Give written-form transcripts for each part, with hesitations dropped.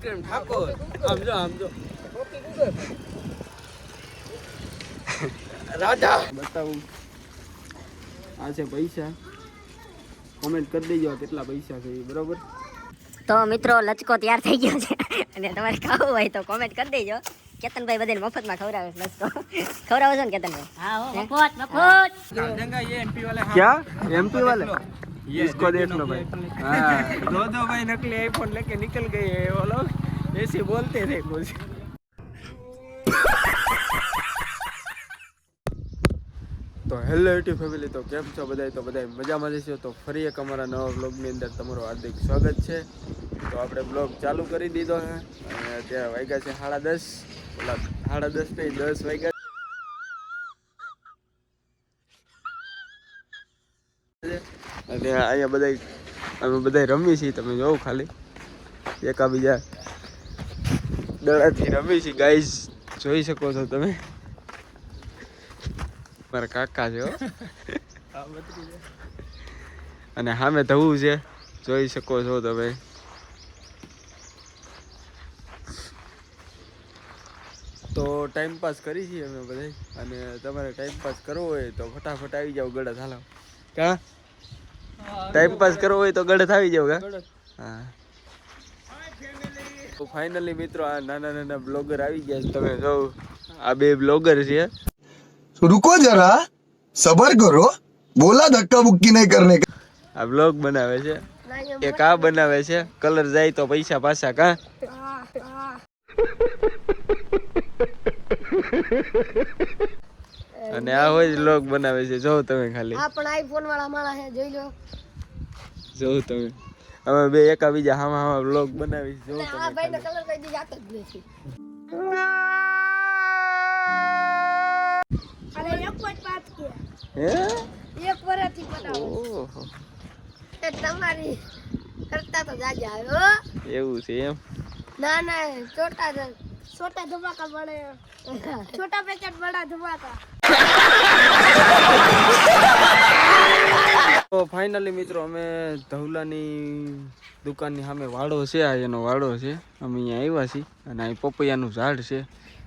વિક્રમ ઠાકોર આમ જો રાજા બતાવું આ છે પૈસા કોમેન્ટ કરી દેજો કેટલા પૈસા છે બરોબર તો મિત્રો લચકો તૈયાર થઈ ગયો છે અને તમારે ખાવું હોય તો કોમેન્ટ કરી દેજો કેતનભાઈ બધાને મફતમાં ખવડાવે લચકો ખવડાવો છો ને કેતનભાઈ હા હો મફત जंगा ये एमपी वाले क्या एमपी वाले ये इसको देख लो भाई हाँ दो भाई नकली आईफोन लेके निकल गए हैं वो लोग ऐसे बोलते थे कुछ તો હેલો યુટ્યુબ ફેમિલી તો કેમ છો બધાય તો બધાય મજામાં જશો તો ફરી એક અમારા નવા બ્લોગની અંદર તમારું હાર્દિક સ્વાગત છે તો આપણે બ્લોગ ચાલુ કરી દીધો છે અને અત્યારે વાગ્યા છે 10:30 ઓલા 10:30 નહીં 10 વાગ્યા અને અહીંયા બધા અમે બધા રમી છીએ તમે જોવો ખાલી એકાબીજા દડાથી રમી છીએ ગાઈઝ જોઈ શકો છો તમે મારા કાકા છે અને સામે ધવું છે જોઈ શકો છો તમે તો ટાઈમ પાસ કરી છીએ અમે બધા અને તમારે ટાઈમ પાસ કરવો હોય તો ફટાફટ આવી જાવ ગળત હાલો કા ટાઈમ પાસ કરવો હોય તો ગળત આવી જાવ કા હા તો ફાઇનલી મિત્રો આ નાના નાના બ્લોગર આવી ગયા છે તમે જો આ બે બ્લોગર છે रुको जरा सबर करो बोला धक्का मुक्की नहीं करने का આ બ્લોગ બનાવે છે એક આ બનાવે છે કલર જાય તો પૈસા પાછા કા અને આ હોય બ્લોગ બનાવે છે જો તમે ખાલી આ પણ આઈફોન વાળા માણસ છે જોઈ લો જો તમે અમે બે એકા બીજા હામાં બ્લોગ બનાવી જો તમે આ ભાઈ ને કલર કઈ દી જાત જ નથી અરે એક જ વાત કે હે એક વર્ષથી બનાવો ઓહો એ તમારી કરતા તો જાજા આવ્યો એવું છે એમ ના ના छोटा धमाका बड़े छोटा पैकेट बड़ा धमाका તો ફાઇનલી મિત્રો અમે ધવલાની દુકાનની સામે વાડો છે આ એનો વાડો છે અમે અહીંયા આવ્યા છીએ અને અહીં પપૈયાનું ઝાડ છે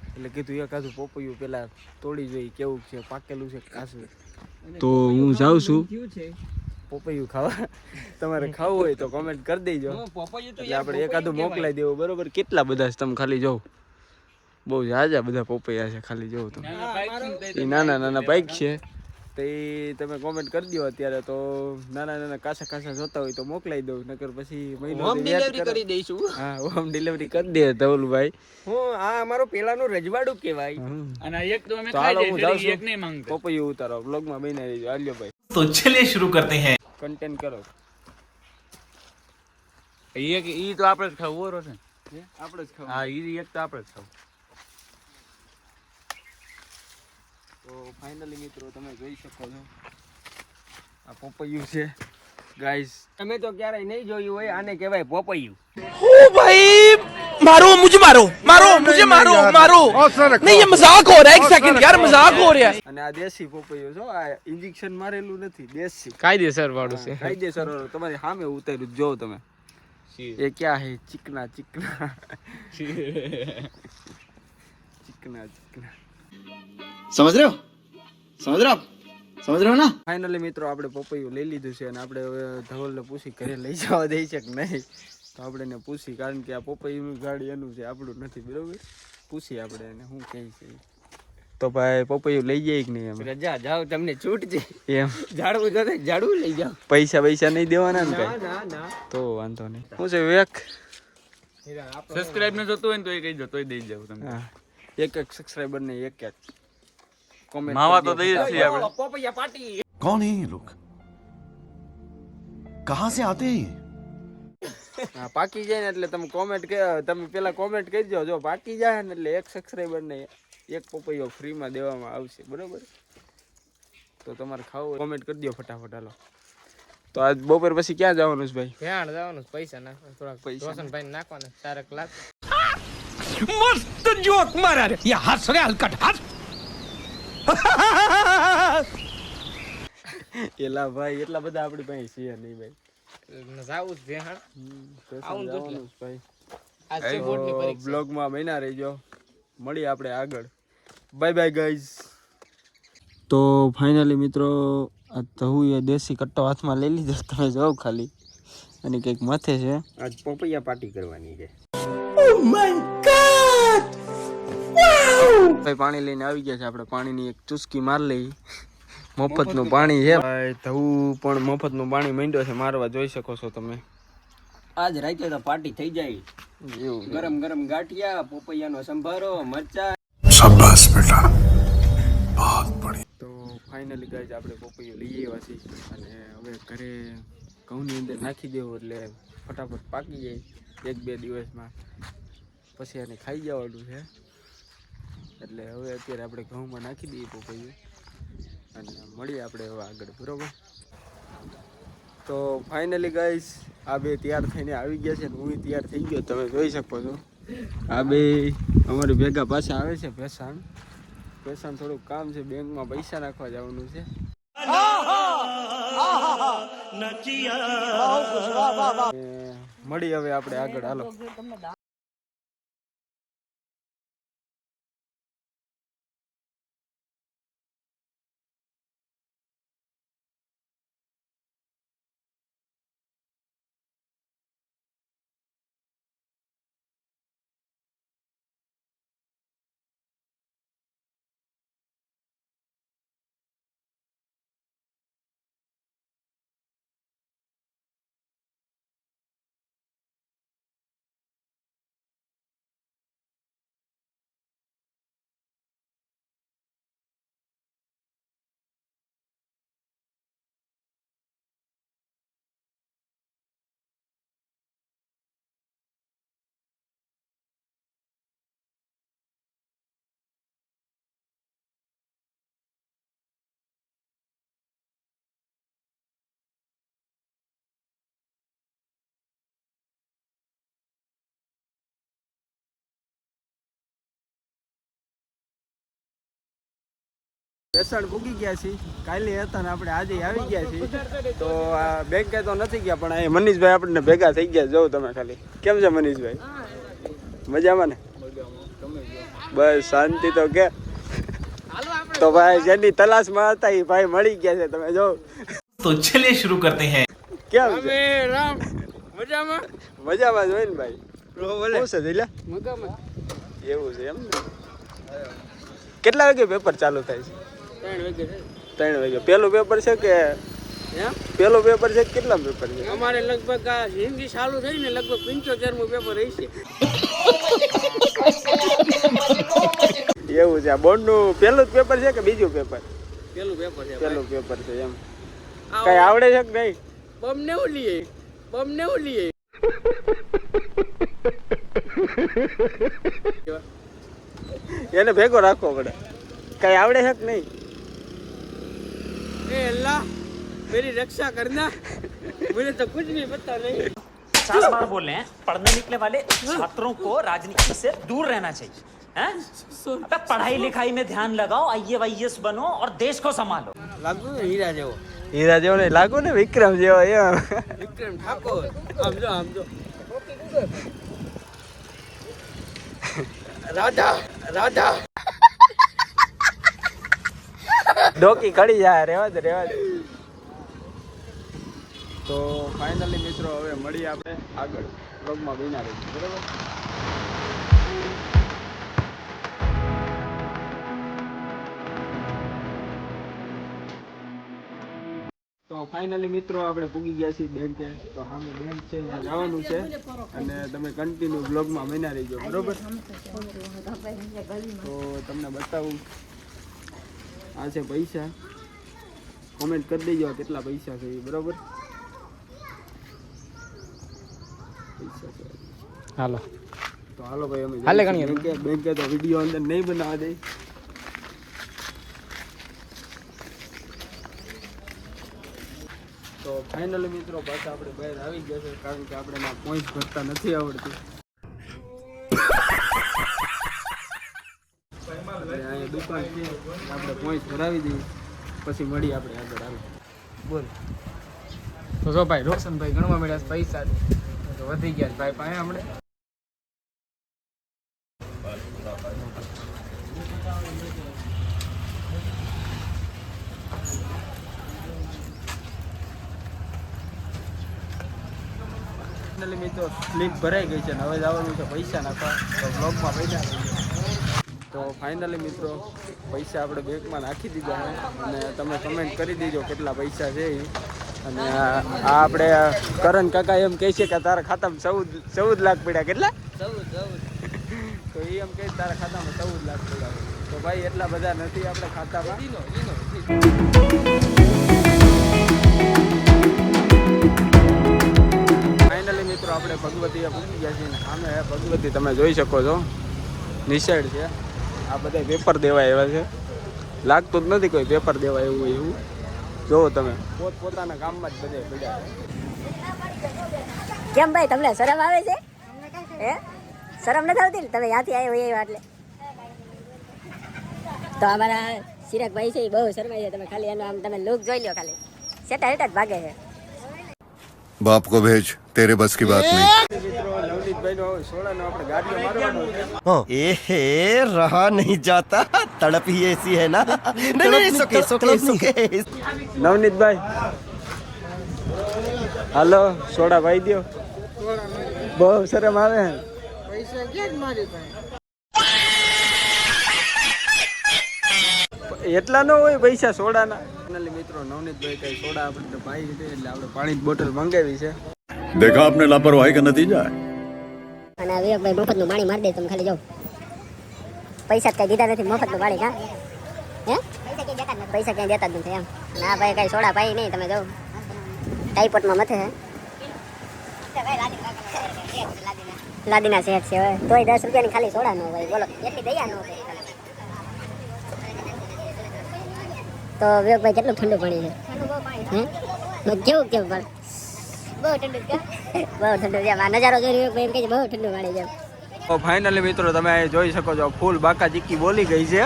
એટલે કીધું એકાદું પપૈયું પેલા તોડી જોઈ કેવું છે પાકેલું છે કાસું તો હું જાઉં છું પપૈયું ખાવા તમારે ખાવું હોય તો કોમેન્ટ કરી દેજો એટલે આપણે એકાદું મોકલાઈ દેવું બરોબર કેટલા બધા છે તમે ખાલી જોવો બહુ જાજા બધા પપૈયા છે ખાલી જોવો તો એ નાના નાના પાઈક છે તો એ તમે કોમેન્ટ કરી દો અત્યારે તો નાના નાના કાસા કાસા જોતા હોય તો મોકલાઈ દઉં નકર પછી હોમ ડિલિવરી કરી દઈશું હા હોમ ડિલિવરી કરી દે ધવલભાઈ હું આ અમારો પેલાનું રજવાડું કહેવાય અને એક તો અમે ખાઈ જઈએ એક નહીં માંગતા પપૈયું ઉતારો બ્લોગમાં બની રહેજો આલ્યો ભાઈ तो चलिए शुरू करते हैं કન્ટેન્ટ કરો ઈ તો આપણે જ ખાવું બરોબર છે આપણે જ ખાવ હા ઈ એક તો આપણે જ ખાવું તો ફાઇનલી મિત્રો તમે જોઈ શકો છો આ પપૈયું છે ગાઈસ તમે તો ક્યારેય નહીં જોયું હોય આને કહેવાય પોપૈયું ओ भाई मारो मुझे मारो मारो मुझे मारो मारो नहीं ये मजाक हो रहा है एक सेकंड यार मजाक हो रहा है અને આ દેશી પપૈયું છો આ ઇન્જેક્શન મારેલું નથી દેશી કાયદેસર વાળું છે કાયદેસર વાળું તમારી સામે ઉતાર્યું જો તમે ये क्या है चिकना चिकना चिकना चिकना समझ रहे हो ना ફાઇનલી મિત્રો આપણે પપૈયું લઈ લીધું છે અને આપણે હવે ધવલને પૂછી ઘરે લઈ જવા દઈ છે કે નહીં તો આપણે એને પૂછી કારણ કે આ પપૈયું ગાડી એનું છે આપણું નથી બરોબર પૂછી આપણે એને શું કહે છે તો ભાઈ પપૈયું લઈ જાય કે નહીં અમે રજા જાઓ તમને છૂટ છે એમ ઝાડવું જોતે ઝાડવું લઈ જાઓ પૈસા નહીં દેવાના ને કઈ ના ના તો વાંધો નહીં શું છે વેક સબસ્ક્રાઇબ ન થતું હોય ને તો એ કહી દો તોય દઈ જાવ તમે હા એક સબસ્ક્રાઇબર ને એક કોમેન્ટ માવા તો દઈએ છીએ આપણે પોપૈયા પાર્ટી कौन है ये लोग कहाँ से आते हैं હા પાકી જાય ને એટલે તમે કોમેન્ટ તમે પેલા કોમેન્ટ કરજો જો પાકી જાય ને એટલે એક સબસ્ક્રાઇબર ને એક પપૈયો ફ્રીમાં દેવામાં આવશે બરોબર તો તમારે ખાવું કોમેન્ટ કરી દો ફટાફટ હાલો તો આજ બપોર પછી ક્યાં જવાનું છે ભાઈ ધ્યાન જવાનું પૈસા નાખવા થોડા પૈસા રોશનભાઈ નાખવાના 4 લાખ मस्त जोक मारा रे ये हंस रे हलकट हंस એલા ભાઈ એટલા બધા આપણી પાસે છે નહીં ભાઈ જાવું છે હા આવું તો ભાઈ બ્લોગમાં બન્યા રહીજો, મળીએ આપણે આગળ. Bye bye guys. તો ફાઇનલી મિત્રો આ તહુ એ દેશી કટ્ટો હાથમાં લઈ લીધો, તમે જોવો ખાલી, અને કંઈક માથે છે. આજ પપૈયા પાર્ટી કરવાની છે. ભાઈ પાણી લઈને આવી ગયા છે, આપણે પાણીની એક ચુસ્કી માર લઈ. મફતનું પાણી છે ભાઈ, ધવું પણ મફતનું પાણી માંડ્યો છે મારવા, જોઈ શકો છો તમે. આજ રાતે તો પાર્ટી થઈ જાય. એવું ગરમ ગરમ ગાંઠિયા, પપૈયાનો સંભારો, મરચા. शाबाश बेटा बहुत बढ़िया. તો ફાઇનલી ગાઈઝ આપણે પપૈયું લઈ આવ્યા છીએ, અને હવે ઘરે ઘઉંની અંદર નાખી દેવું એટલે ફટાફટ પાકી જાય 1-2 દિવસમાં, પછી એને ખાઈ જવાનું છે. એટલે હવે અત્યારે આપણે ઘઉંમાં નાખી દઈએ પપૈયું, અને મળીએ આપણે હવે આગળ, બરોબર. તો ફાઇનલી ગાઈઝ આ બે તૈયાર થઈને આવી ગયા છે, ને હું તૈયાર થઈ ગયો, તમે જોઈ શકો છો. આ બે અમારી ભેગા પાછા આવે છે. ભેસાણ થોડુંક કામ છે, બેંકમાં પૈસા નાખવા જવાનું છે. મળી હવે આપણે આગળ, હાલો. ભેસાણ પૂગી ગયા છીએ, કાલે હતા ને આપણે આજે આવી ગયા છીએ. તો આ બેંકે તો નથી ગયા, પણ અહીં મનીષભાઈ આપણને ભેગા થઈ ગયા. જોઉં તમે ખાલી, કેમ છે મનીષભાઈ? મજામાં ને? બસ શાંતિ. તો કે તો ભાઈ જેની તલાશમાં હતા એ ભાઈ મળી ગયા છે, તમે જો. तो चलिए शुरू करते हैं. કેમ છે? રામ મજામાં? મજામાં જ હોય ને ભાઈ. શું છે દિલા? મજામાં. એવું છે એમ ને? કેટલા વાગે પેપર ચાલુ થાય છે? 3 વાગે. 3 વાગે. પેલું પેપર છે કે પેલું પેપર છે? કેટલા પેપર છે અમારે? લગભગ આ હિન્દી ચાલુ થઈ ને લગભગ 75મું પેપર રહેશે. એવું છે. આ બોર્ડનું પેલું જ પેપર છે કે બીજું પેપર? પેલું પેપર છે. પેલું પેપર છે એમ. કઈ આવડે છે કે નહીં? બમ ને ઉલીએ. એને ભેગો રાખવો પડે. કઈ આવડે છે કે નહીં? ए अल्लाह मेरी रक्षा करना, मुझे तो कुछ नहीं पता नहीं. 50 बार बोल रहे हैं पढ़ने निकले वाले छात्रों को राजनीति से दूर रहना चाहिए हैं? अबे पढ़ाई लिखाई में ध्यान लगाओ, IAS बनो और देश को संभालो. लागू हीरा जेवो. હીરા જેવો નહીં લાગુ ને, વિક્રમ જેવો. એમ विक्रम ठाकुर. आम जो राधा ડોકી કડી જાય. રેવા દે. તો ફાઇનલી મિત્રો હવે મળીએ આપણે આગળ બ્લોગમાં બન્યા રહીશું, બરાબર. તો ફાઇનલી મિત્રો આપણે પૂગી ગયા છીએ બેંકે. તો સામે બેંક છે, ત્યાં જવાનું છે, અને તમે કન્ટિન્યુ બ્લોગમાં બન્યા રહીજો, બરોબર. તો તમને બતાવું, આ છે પૈસા. કોમેન્ટ કરી દેજો કેટલા પૈસા છે એ, બરોબર. પૈસા છે. હાલો તો હાલો ભાઈ, અમે હાલે ગણીએ. બેંકે તો વિડીયો અંદર નહીં બનાવવા દે. તો ફાઇનલી મિત્રો પાછા આપણે બહાર આવી ગયા છે, કારણ કે આપણે પોઈન્ટ ભરતા નથી આવડતું. અહીંયા દુકાન છે, આપણે પોઈન્ટ ભરાવી દઈએ, પછી મળીએ આપણે આગળ. હાલો બોલ. તો જો ભાઈ રોશનભાઈ ગણવા મળ્યા પૈસા તો વધી ગયા ભાઈ પાસે હમણાં. ફાઇનલી મિત્રો સ્લીપ ભરાઈ ગઈ છે ને હવે જવાનું છે પૈસા નાખવા, તો બ્લોગમાં પૈસા તો ફાઇનલી મિત્રો પૈસા આપણે બેંકમાં નાખી દીધા છે અને તમે કમેન્ટ કરી દીજો કેટલા પૈસા છે એ. અને આ આપણે કરણ કાકા એમ કહે છે કે તારા ખાતામાં 14 લાખ પડ્યા. કેટલા? 14. તો એ એમ કહે તારા ખાતામાં 14 લાખ પડ્યા. તો ભાઈ એટલા બધા નથી આપણે ખાતામાં. ફાઇનલી મિત્રો આપણે ભગવતીએ પૂછી ગયા છીએ. સામે ભગવતી તમે જોઈ શકો છો, નિશાળ છે. આ બધા પેપર દેવા એવા છે, લાગતું જ નથી કોઈ પેપર દેવા એવું. જોવો તમે પોતાના કામમાં જ બધે પડ્યા. કેમ ભાઈ તમને શરમ આવે છે? હે શરમ નથી આવતી ને? તમે ત્યાંથી આવ્યો એ એટલે તો અમારા ચિરાગભાઈ છે એ બહુ શરમાય છે. તમે ખાલી એનો આમ તમે લુક જોઈ લો, ખાલી સેટા હેટા જ ભાગે છે. बाप को भेज, तेरे बस की बात नहीं. મિત્રો નવનીતભાઈ નો સોળાનો આપણે ગાડીઓ મારવાનો છે. ए रहा नहीं जाता, तड़प ही ऐसी है ना. नहीं सुके નવનીતભાઈ હાલો સોડા ભાઈ દો. બહુ શરમ આવે. પૈસા ક્યાં મારી પાસે એટલા ન હોય પૈસા સોડાના. મિત્રો નવનીતભાઈ કઈ સોડા આપણે ભાઈ છે એટલે આપણે પાણીની બોટલ મંગાવી છે. देखा आपने लापरवाही का नतीजा है. અને આ વિવેકભાઈ મફતનું પાણી મારી દે, તમે ખાલી જાઓ. પૈસા જ કઈ દીધા નથી, મફતનું પાણી. હા હે પૈસા ક્યાંય દેતા જ નથી એમ. ના ભાઈ કઈ સોડા પાઈ નહીં, તમે જાઓ. ટાઈપોટમાં મથે હે લાદીના શેઠ છે. હવે તોય 10 રૂપિયાની ખાલી સોડા ન હોય, બોલો એટલી દયા ન હોય. તો વિવેકભાઈ કેટલું ઠંડુ પાણી છે? કેવું પણ બહુ ઠંડુ છે. બહુ ઠંડુ છે. આ નજારો જોઈ વિવેકભાઈ એમ કહે છે બહુ ઠંડુ પાણી છે. તો ફાઇનલી મિત્રો તમે અહીં જોઈ શકો છો ફૂલ બાકા ચીક્કી બોલી ગઈ છે.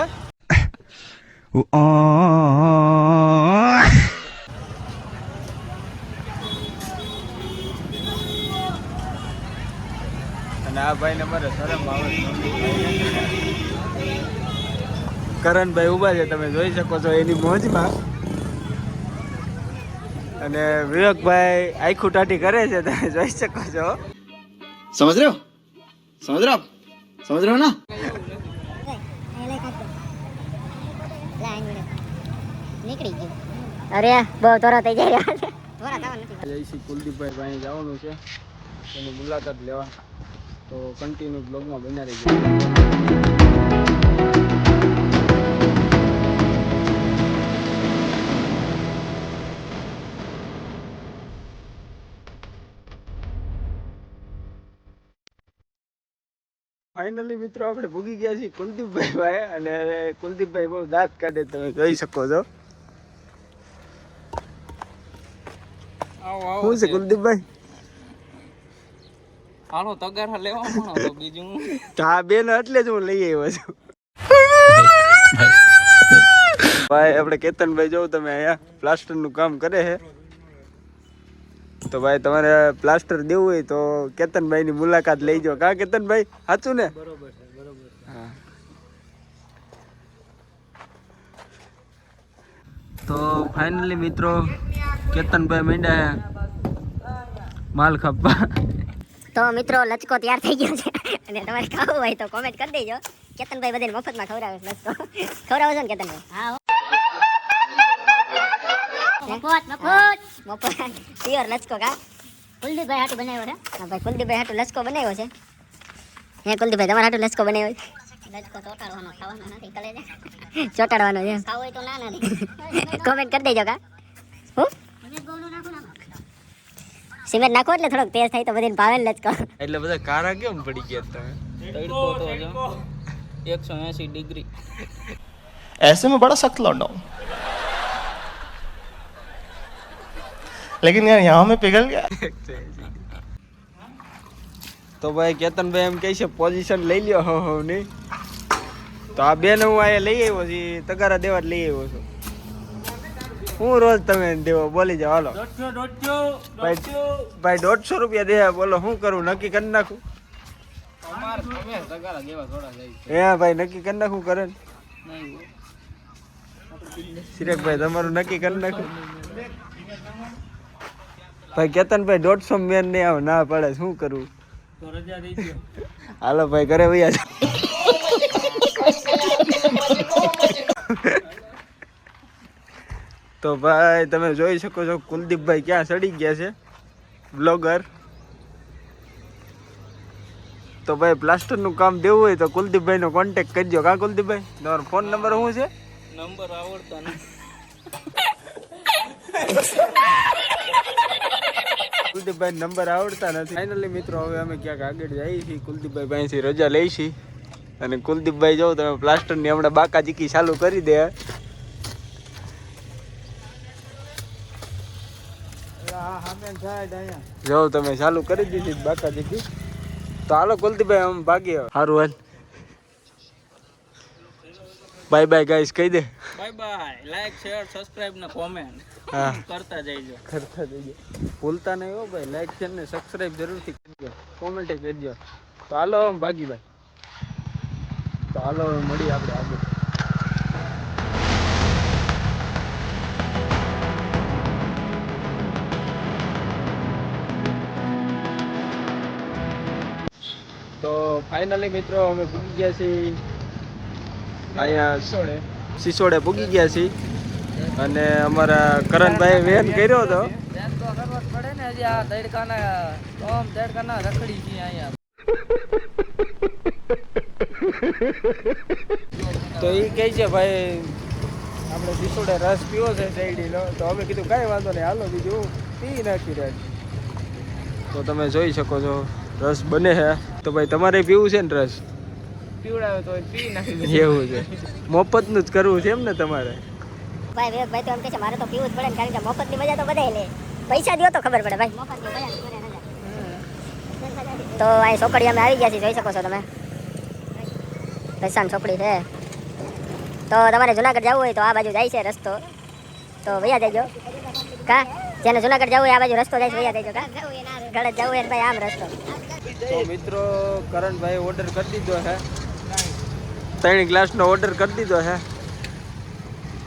અને આ ભાઈને મારે શરમ આવે. કરણભાઈ ઊભા છે, તમે જોઈ શકો છો એની મોજમાં. અને વિવેકભાઈ આખું ટાટી કરે છે, તમે જોઈ શકો છો. समझ रहे हो ना. નીકળી ગયું. અરે બહુ તોરા થઈ જાય. તોરા થવા નથી. જયશ્રી કુલદીપભાઈ પાસે જવાનું છે એની મુલાકાત લેવા, તો કન્ટિન્યુ બ્લોગમાં બન્યા રહી ગયા. ફાઇનલી મિત્રો આપણે ભૂગી ગયા છીએ કુલદીપભાઈ ભાઈ, અને કુલદીપભાઈ બહુ દાંત કાઢે, તમે જોઈ શકો છો. શું છે કુલદીપભાઈ? આનો તગારા લેવા મળો તો બીજું હા બેન એટલે જ હું લઈ આવ્યો છું. ભાઈ આપણે કેતનભાઈ જોઉં તમે અહીંયા પ્લાસ્ટર નું કામ કરે છે. તો ભાઈ તમારે પ્લાસ્ટર દેવું હોય તો કેતનભાઈ ની મુલાકાત લઈ જાઓ. કા કેતનભાઈ સાચું ને? બરોબર છે, બરોબર. હા તો ફાઇનલી મિત્રો કેતનભાઈ માંડ્યા માલ ખપવા. તો મિત્રો લચકો તૈયાર થઈ ગયો છે અને તમારે ખાવું હોય તો કોમેન્ટ કરી દેજો. કેતનભાઈ બધાને મફતમાં ખવડાવે છે લચકો. ખવડાવો છો ને કેતનભાઈ? હા મફત પ્યોર લચકો. કા કુલદીપભાઈ હાટુ બનાવ્યો છે? હા ભાઈ કુલદીપભાઈ હાટુ લચકો બનાવ્યો છે. હે કુલદીપભાઈ તમારા હાટુ લચકો બનાવ્યો છે? લચકો ચોટાડવાનો, ખાવાનો નથી. કલેજે ચોટાડવાનો છે. ખાવ હોય તો ના નથી. કોમેન્ટ કરી દેજો. કા હું સિમેન્ટ નાખો એટલે થોડોક તેજ થાય તો બધાને ભાવે ને લચકો. એટલે બધા કારા કેમ પડી ગયા તમે? તડકો તો જો 180 ડિગ્રી. ऐसे में बड़ा सख्त लौंडा हूं, लेकिन यार यहाँ में पिघल गया. તો ભાઈ કેતનભાઈ એમ કહે છે પોઝિશન લઈ લ્યો હો નહીં. તો આ બેન હું અહીંયા લઈ આવ્યો છું, તગારા દેવા લઈ આવ્યો છું. હું રોજ તમે દેવો બોલી જાઓ. હાલો ભાઈ 150 રૂપિયા દે, બોલો શું કરું? નક્કી કરી નાખું. હે ભાઈ નક્કી કરી નાખું. કરે ચિરાગભાઈ તમારું નક્કી કરી નાખું. ભાઈ કેતનભાઈ 150 મેન નહીં આવ ના પડે શું કરું તો રજા દઈ દો. હાલો ભાઈ ઘરે વયા જાઓ. તો ભાઈ તમે જોઈ શકો છો કુલદીપભાઈ ક્યાં ચડી ગયા છે બ્લોગર. તો ભાઈ પ્લાસ્ટરનું કામ દેવું હોય તો કુલદીપભાઈનો કોન્ટેક્ટ કરજો. કા કુલદીપભાઈ તમારો ફોન નંબર શું છે? નંબર આવડતા નથી. કુલદીપભાઈ નંબર આવડતા નથી. ફાઇનલી મિત્રો હવે અમે ક્યાંક આગળ જઈએ છીએ. કુલદીપભાઈ પાસેથી રજા લઈ છીએ અને કુલદીપભાઈ જો તમે પ્લાસ્ટરની હમણાં બાકા ચીકી ચાલુ કરી દે. જો તમે ચાલુ કરી દીધી બાકા ચીકી. તો હાલો કુલદીપભાઈ આમ ભાગીએ. સારું હાલ બાય બાય ગાઈસ કહી દે. Bye bye. Like share subscribe ને કોમેન્ટ હા કરતા જઈજો. ભૂલતા નહીં હો ભાઈ. લાઈક શેર ને સબસ્ક્રાઇબ જરૂરથી કરજો, કોમેન્ટ કરજો. તો હાલો ભાગી ભાઈ. તો હાલો મળીએ આપણે આગળ. તો ફાઇનલી મિત્રો અમે પૂગી ગયા છીએ અહીંયા સિસોડે પૂગી ગયા છીએ અને અમારા કરણભાઈ વેન કર્યો હતો. પડે ને હજી આ દેડકાના રખડી છે અહીંયા. તો એ કહે છે ભાઈ આપણે સિસોડે રસ પીવો છે શેરડીનો. તો અમે કીધું કાંઈ વાંધો નહીં હાલો બીજું પી નાખી રહ્યા. તો તમે જોઈ શકો છો રસ બને છે. તો ભાઈ તમારે પીવું છે ને રસ? પીવડાવે તો પી નાખી. એવું છે મફતનું જ કરવું છે એમ ને તમારે? ભાઈ વિવેકભાઈ તો એમ કહે છે મારે તો પીવું જ પડે ને, કારણ કે મફતની મજા તો બધાય લે. પૈસા દ્યો તો ખબર પડે ભાઈ. તો અહીં ચોકડી અમે આવી ગયા છીએ, જોઈ શકો છો તમે. પૈસાની ચોકડી છે. તો તમારે જુનાગઢ જવું હોય તો આ બાજુ જાય છે રસ્તો, તો વયા દેજો. કા જેને જુનાગઢ જવું હોય આ બાજુ રસ્તો જાય છે, વયા દેજો. કા ગળત જવું હોય ને ભાઈ આમ રસ્તો. તો મિત્રો કરણભાઈ ઓર્ડર કરી દીધો છે. 3 ગ્લાસનો ઓર્ડર કરી દીધો છે.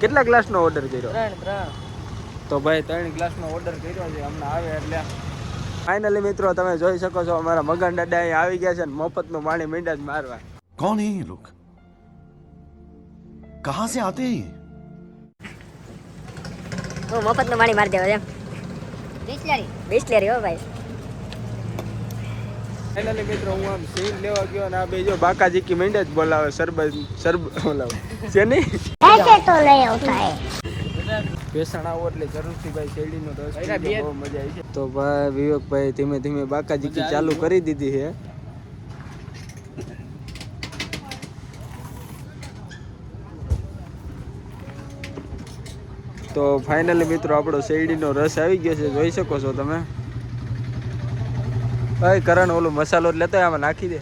કેટલા ગ્લાસનો ઓર્ડર કર્યો? 3. તો ભાઈ 3 ગ્લાસનો ઓર્ડર કર્યો છે. હમણાં આવે એટલે ફાઇનલી મિત્રો તમે જોઈ શકો છો અમારા મગન દાદા અહીં આવી ગયા છે ને મફતનું પાણી મીંડા જ મારવા. कौन है ये लोग? कहाँ से आते हैं ये? હું મફતનું પાણી મારી દેવા એમ. બિસ્લેરી હો ભાઈ. ફાઇનલી મિત્રો હું આમ સીન લેવા ગયો અને આ બે જો બાકા જીકી મીંડા જ બોલાવે. સરબત બોલાવે છે નહીં. બેસણ આવો એટલે જરૂરથી ભાઈ શેરડીનો રસ પીજો, બહુ મજા આવી છે. તો ભાઈ વિવેકભાઈ ધીમે ધીમે બાકા જીકી ચાલુ કરી દીધી છે. તો ફાઇનલી મિત્રો આપણો શેરડીનો રસ આવી ગયો છે, જોઈ શકો છો તમે. ભાઈ કરણ ઓલું મસાલો લેતો હોય આમાં નાખી દે.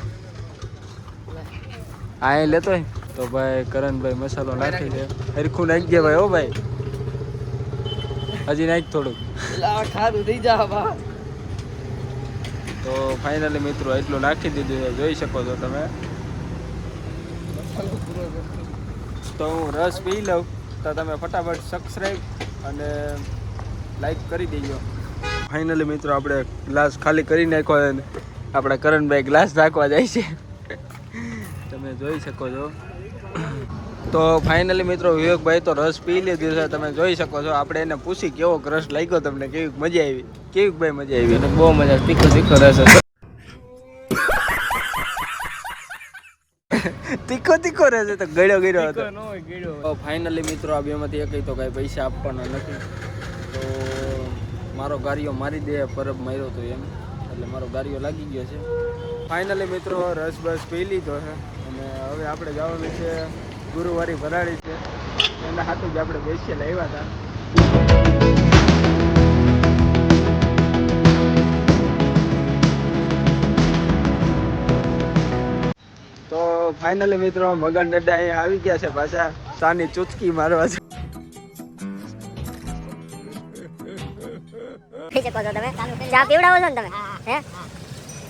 હા એ લેતો હોય. તો ભાઈ કરણભાઈ મસાલો નાખી દે. હરખું નાખી દે ભાઈ. ઓ ભાઈ હજી નાખ થોડુંક. ખાધું થઈ જા બા. તો ફાઇનલી મિત્રો એટલું નાખી દીધું છે, જોઈ શકો છો તમે. તો હું રસ પી લઉં તો તમે ફટાફટ સબસ્ક્રાઈબ અને લાઈક કરી દેજો. ફાઇનલી મિત્રો આપણે ગ્લાસ ખાલી કરી નાખ્યો અને આપણા કરણભાઈ ગ્લાસ નાખવા જાય છે, તમે જોઈ શકો છો. તો ફાઇનલી મિત્રો વિવેકભાઈ તો રસ પી લીધું છે, તમે જોઈ શકો છો. આપણે એને પૂછી કેવો રસ લાગ્યો તમને, કેવી મજા આવી? કેવી ભાઈ મજા આવી? બહુ મજા. તીખો રહેશે. તીખો રહેશે તો ગળ્યો હતો. તો ફાઇનલી મિત્રો આ બેમાંથી એક તો કાંઈ પૈસા આપવાના નથી. તો મારો ગાડીઓ મારી દે પરબ માર્યો તો એમ, એટલે મારો ગાડીઓ લાગી ગયો છે. ફાઇનલી મિત્રો રસ બસ પી લીધો છે અને હવે આપણે જવાનું છે ગુરુવારી ભરાડી છે, એના હાથું જ આપણે બેસીએ લાવ્યા હતા. તો ફાઇનલી મિત્રો મગન દાદા અહીંયા આવી ગયા છે પાછા સાની ચૂચકી મારવા છે. પી શકો છો તમે. ચા પીવડાવો છો ને તમે? હે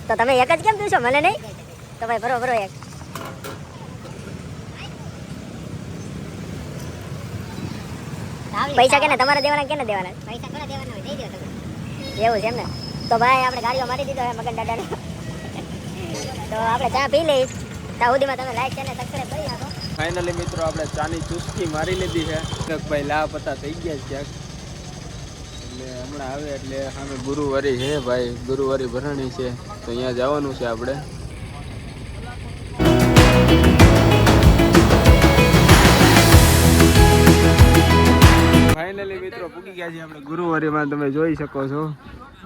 તો તમે એક જ કેમ પીશો, મને નહીં? તો ભાઈ ભરો એક. પૈસા કેને તમારે દેવાના, કેને દેવાના? પૈસા કોને દેવાના હોય, દઈ દો તમે. એવું છે એમ ને. તો ભાઈ આપણે ગાડીઓ મારી દીધો છે મગન દાદાને. તો આપણે ચા પી લઈ ત્યાં સુધીમાં તમે લાઈક છે ને સબસ્ક્રાઈબ કરી નાખો. ફાઇનલી મિત્રો આપણે ચાની ચુસ્કી મારી લીધી છે. ભાઈ લાપતા થઈ ગયા છે ક્યાંક, એટલે હમણાં આવે એટલે સામે ગુરુવારી છે ભાઈ, ગુરુવારી ભરણી છે તો અહીંયા જવાનું છે આપણે. ફાઇનલી મિત્રો પૂકી ગયા છે આપણે ગુરુવારીમાં, તમે જોઈ શકો છો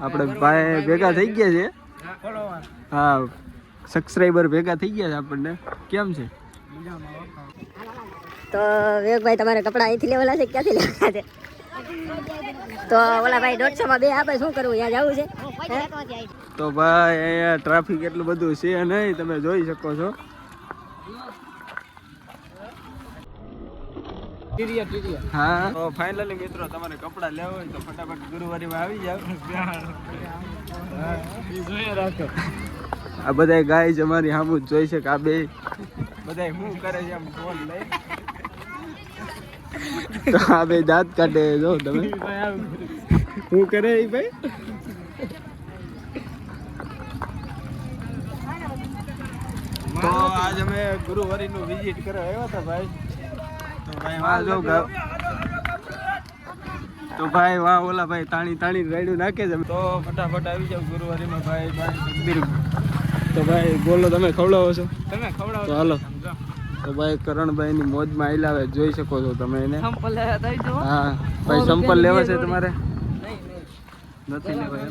આપણે ભાઈ ભેગા થઈ ગયા છે. હા, સબસ્ક્રાઈબર ભેગા થઈ ગયા છે આપણને. કેમ છે? તો વિવેકભાઈ તમારે કપડાં અહીંથી લેવાના છે ક્યાંથી લેવાના છે? તો ઓલા ભાઈ 150 માં 2 આપે, શું કરવું? ત્યાં જવું છે. તો ભાઈ અહીંયા ટ્રાફિક એટલું બધું છે નહીં, તમે જોઈ શકો છો. હા, તો ફાઇનલી મિત્રો તમારે કપડાં લેવા હોય તો ફટાફટ ગુરુવારીમાં આવી જાવ. આ બધા ગાય અમારી સામું જ જોઈ છે કે આ બે બધા શું કરે છે આમ ફોન લઈ. તો આ બે દાંત કાઢે, જો તમે શું કરે એ ભાઈ. તો આજ અમે ગુરુવારીનું વિઝિટ કરવા આવ્યા હતા ભાઈ. તો ભાઈ વાહ જો તો ભાઈ વાહ ઓલા ભાઈ તાણી તાણી રાયડું નાખે છે. તો ફટાફટ આવી જાવ ગુરુવારીમાં ભાઈ. ભાઈ તો ભાઈ બોલો, તમે ખવડાવો છો? તમે ખવડાવો તો હાલો. તો ભાઈ કરણભાઈ ની મોજમાં આયલા આવે, જોઈ શકો છો તમે એને. હા ભાઈ, સંપલ લેવા છે તમારે? નથી લેવા.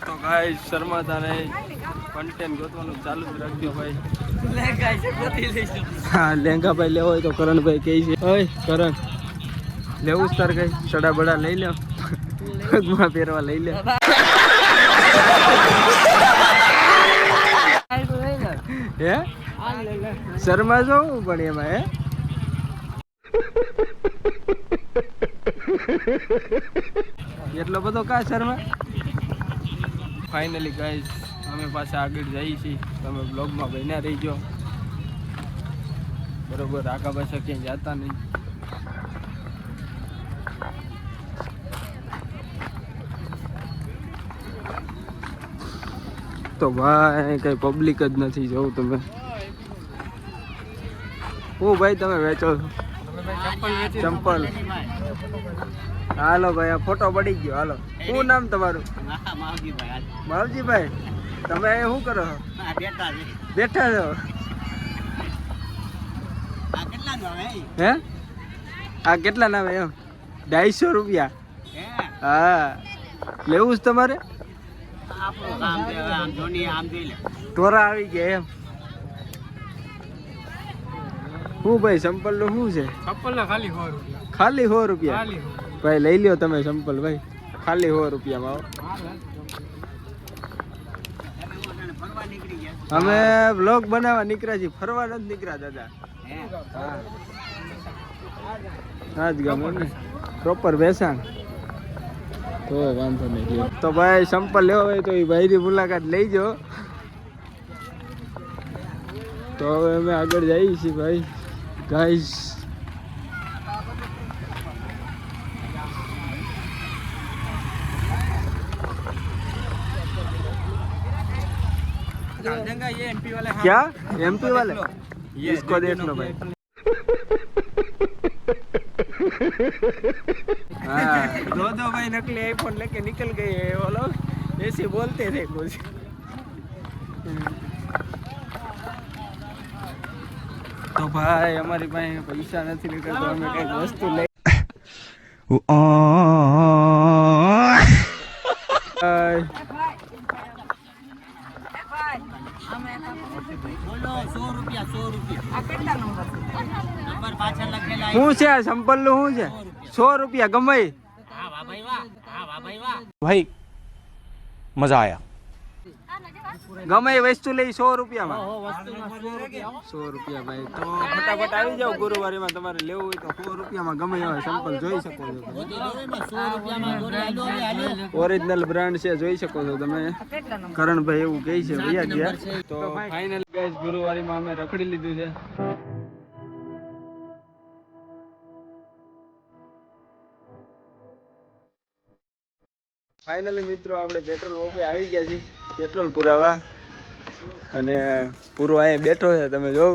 તો ભાઈ શર્માતા નહીં, કન્ટેન્ટ ગોતવાનું ચાલુ જ રાખજો ભાઈ. હા, લેંગા ભાઈ લેવો હોય તો કરણભાઈ કહે છે. ઓય કરણ, લેવું જ તાર કઈ સડા બડા લઈ લે, પગમાં પહેરવા લઈ લે. હે શર્મા જવું પણ એમાં હે. એટલો બધો કા શર્મા? ફાઇનલી ગાઈસ અમે પાછા આગળ જઈએ છીએ, તમે બ્લોગમાં બન્યા રહીજો બરોબર. આગા પાછા ક્યાંય જતા નહીં. તો ભાઈ કઈ પબ્લિક જ નથી, જોઉં તમે. હું ભાઈ તમે વેચો છો ચંપલ? હાલો ભાઈ, આ ફોટો પડી ગયો. હાલો, શું નામ તમારું? માવજીભાઈ. તમે શું કરો છો? બેઠા છો? હે આ કેટલા નામ? એમ 250 રૂપિયા. હા, લેવું જ તમારે? તોરા આવી ગયા એમ. શું ભાઈ સંપલ નું શું છે? ખાલી 100 રૂપિયા. ભાઈ લઈ લ્યો તમે સંપલ ભાઈ, ખાલી 100 રૂપિયામાં. અમે બ્લોગ બનાવવા નીકળ્યા છીએ, ફરવા નથી નીકળ્યા દાદા. હા જ ગમે ને પ્રોપર બેસાણ. તો વાંધો નહીં. તો ભાઈ સંપલ લેવો હોય તો એ ભાઈની મુલાકાત લઈ જાઓ. તો હવે અમે આગળ જઈએ છીએ ભાઈ. ગાઈસ क्या एमपी वाले? इसको देख लो भाई. हाँ, दो भाई नकली आईफोन लेके निकल गए हैं वो लोग, ऐसे बोलते थे कुछ. तो भाई हमारी પાસે પૈસા નથી નીકળતા, તો અમે કઈક વસ્તુ લઈ. શું છે આ સંપલ નું? શું છે? 100 રૂપિયા ગમે. भाई मजा आया. ગમે એ વસ્તુ લઈ 100 રૂપિયામાં. 100 રૂપિયા ભાઈ. તો ફટાફટ આવી જાઓ ગુરુવારીમાં. તમારે લેવું હોય તો 100 રૂપિયામાં ગમે એવા સંપલ જોઈ શકો છો. ઓરિજિનલ બ્રાન્ડ છે, જોઈ શકો છો તમે. કરણભાઈ એવું કહે છે ભૈયા ગયા. તો ફાઇનલી ગાઈસ ગુરુવારીમાં અમે રખડી લીધું છે. ફાઇનલી મિત્રો આપણે પેટ્રોલ પંપે આવી ગયા છીએ પેટ્રોલ પુરાવા અને પૂરો અહીંયા બેઠો છે તમે જોવ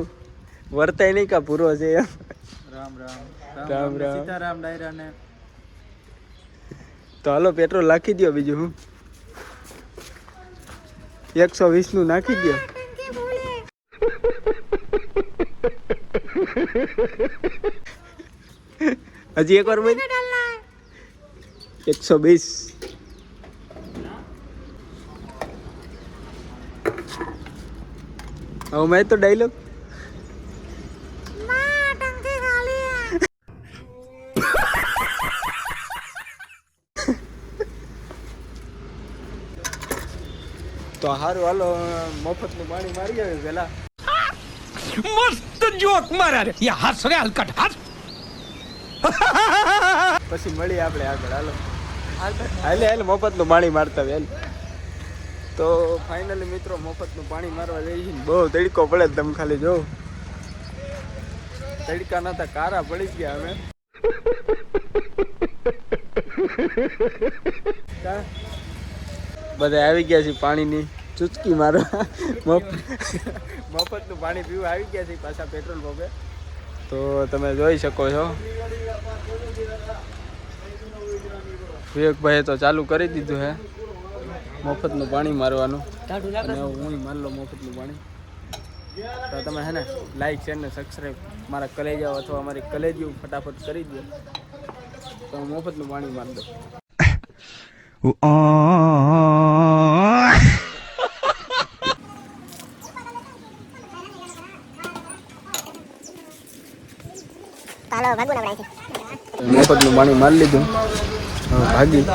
વર્તાય નહીં કા પૂરો છે એમ રામ રામ રામ રામ સીતારામ ડાયરા ને તો હાલો પેટ્રોલ નાખી દો બીજું હું 120 નું નાખી દો હજી એક વાર બોલ 120 હવે મેં તો ડાયલોગ તો હારું હાલો મફતનું પાણી મારી આવે પેલા मस्त जोक मारा रे ये हंस रे हलकट हंस પછી મળી આપણે આગળ હાલો હાલે હાલે મફતનું પાણી મારતા વેલ તો ફાઇનલી મિત્રો મફતનું પાણી મારવા જઈએ છીએ બહુ તડકો પડે તમે ખાલી જો તડકા નતા કારા પડી ગયા અમે બધા આવી ગયા છે પાણીની ચૂચકી મારવા મફતનું પાણી પીવા આવી ગયા છે પાછા પેટ્રોલ પંપે તો તમે જોઈ શકો છો વિવેકભાઈએ તો ચાલુ કરી દીધું હે મફતનું પાણી મારવાનું અને હું મારી લો મફતનું પાણી તો તમે હે ને લાઈક શેર ને સબસ્ક્રાઈબ મારા કલેજાઓ અથવા અમારી કલેજીઓ ફટાફટ કરી દો તો હું મફતનું પાણી મારી દઉં ચાલો ભાગો ના મફતનું પાણી મારી લીધું ભાગી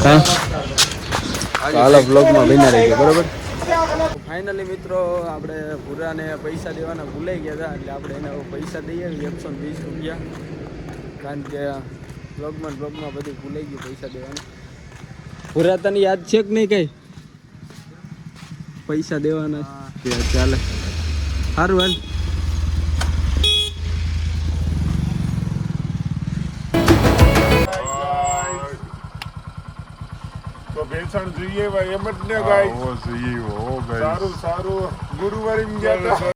હા હાલો બ્લોગમાં બન્યા રહી ગયા બરોબર ફાઇનલી મિત્રો આપણે ભૂરાને પૈસા દેવાના ભૂલાઈ ગયા હતા એટલે આપણે એને પૈસા દઈએ 120 રૂપિયા કારણ કે બ્લોગમાં બધું ભૂલાઈ ગયું પૈસા દેવાના ભૂરા તને યાદ છે કે નહીં કઈ પૈસા દેવાના ચાલે સારું હાલ તો બેસણ જોઈએ ભાઈ એમ જ ને ગાય સારું સારું ગુરુવારે ગયા હતા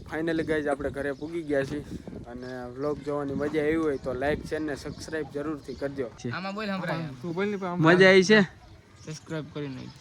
ફાઇનલી ગાઈઝ આપણે ઘરે પૂગી ગયા છીએ અને વ્લોગ જોવાની મજા આવી હોય તો લાઈક શેર ને સબસ્ક્રાઇબ જરૂરથી કરજો આમાં બોલ સંભળાય તું બોલ ને મજા આવી છે સબસ્ક્રાઇબ કરી નાખ